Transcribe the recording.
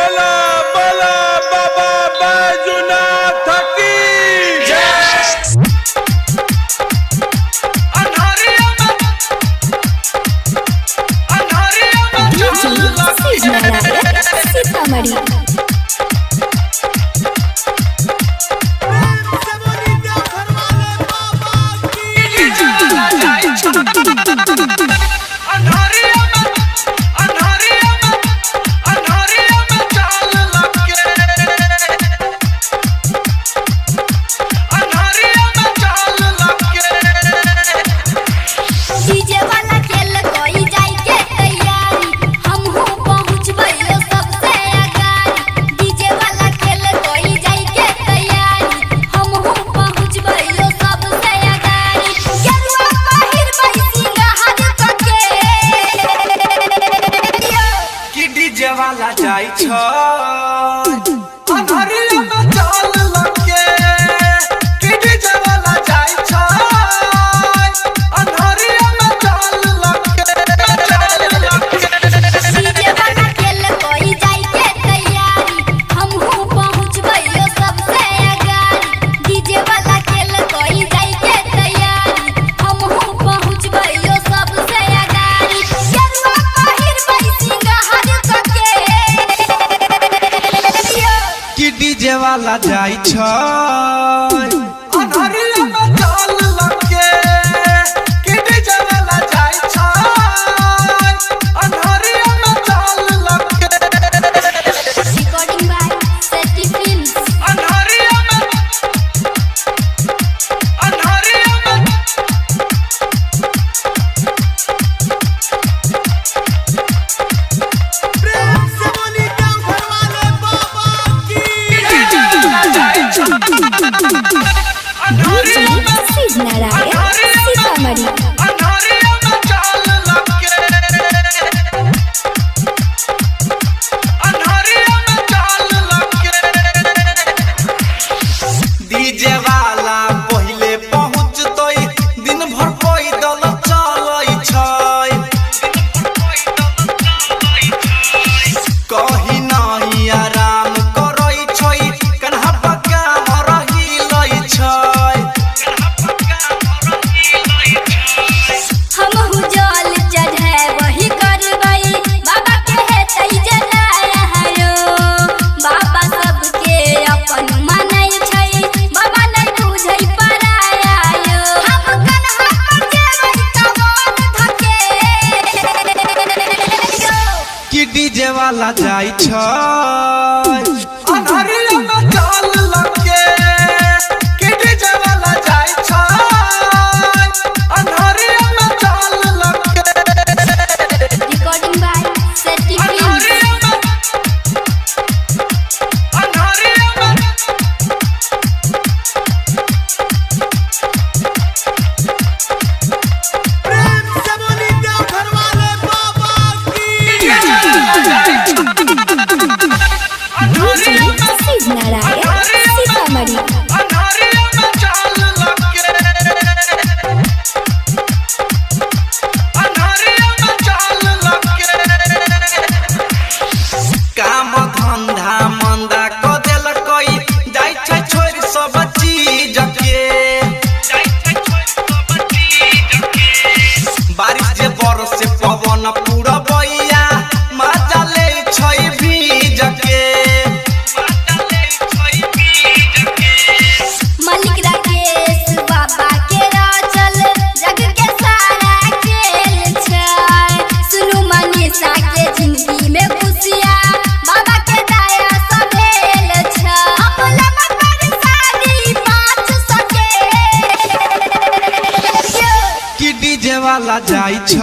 बोला बोला बाबा बैजूनाथ की सीतामढ़ी वाला जाई छ अनहरिया में चाल लगे कि डीजे वाला जाई छ अनहरिया में चाल लगे डीजे वाला खेल कोई जाई के तैयारी हमहू पहुंचबइयो सबसे आगारी डीजे वाला खेल कोई जाई के तैयारी हमहू पहुंचबइयो सबसे आगारी जरुआ पहिर बैसी गहर कि डीजे वाला जाई छ अनहरिया में चाल लगे कि डीजे वाला जाई छ अनहरिया में चाल लगे रिकॉर्डिंग बाय सेटी फिल्म्स अनहरिया में प्रेम से बोली गाँव घर वाले बाबा की नारायण सीतामढ़ी अनहरिया में चाल लगे अनहरिया में चाल लगे डीजे वाला पहिले पहुंचतई दिन भर पैदल चलै छै कहीं नहीं आराम करै छै कन्हा पक्का रही लै छै हमहू जल चढ़े वही करबई बाबा के हेतै जलाया हरो बाबा सबके अपन मानै छै बाबा नै बुझै पराया यो हम कन्हा पर जेबै कवन धके कि डीजे वाला जाई छ अनहरिया में चाल लगे कि डीजे वाला जाई छ अनहरिया में चाल लगे रिकॉर्डिंग बाय सेटी फिल्म्स अनहरिया में प्रेम से बोली गाँव घर वाले बाबा की नारायण सीतामढ़ी अनहरिया में चाल लगे अनहरिया में चाल लगे काम धंधा मंदा क देलकै जाई छै छोड़ सब चीज के बारिश जे बरसे पवन पूरा बैया मजा ले छै भीज के मलिक राकेश बाबा के राचल जग के सारा खेल छै सुनु मनीषा के जिंदगी में खुशिया बाबा के दया सभेल छै अपना पर शादी 500 के कि डीजे वाला जाई छ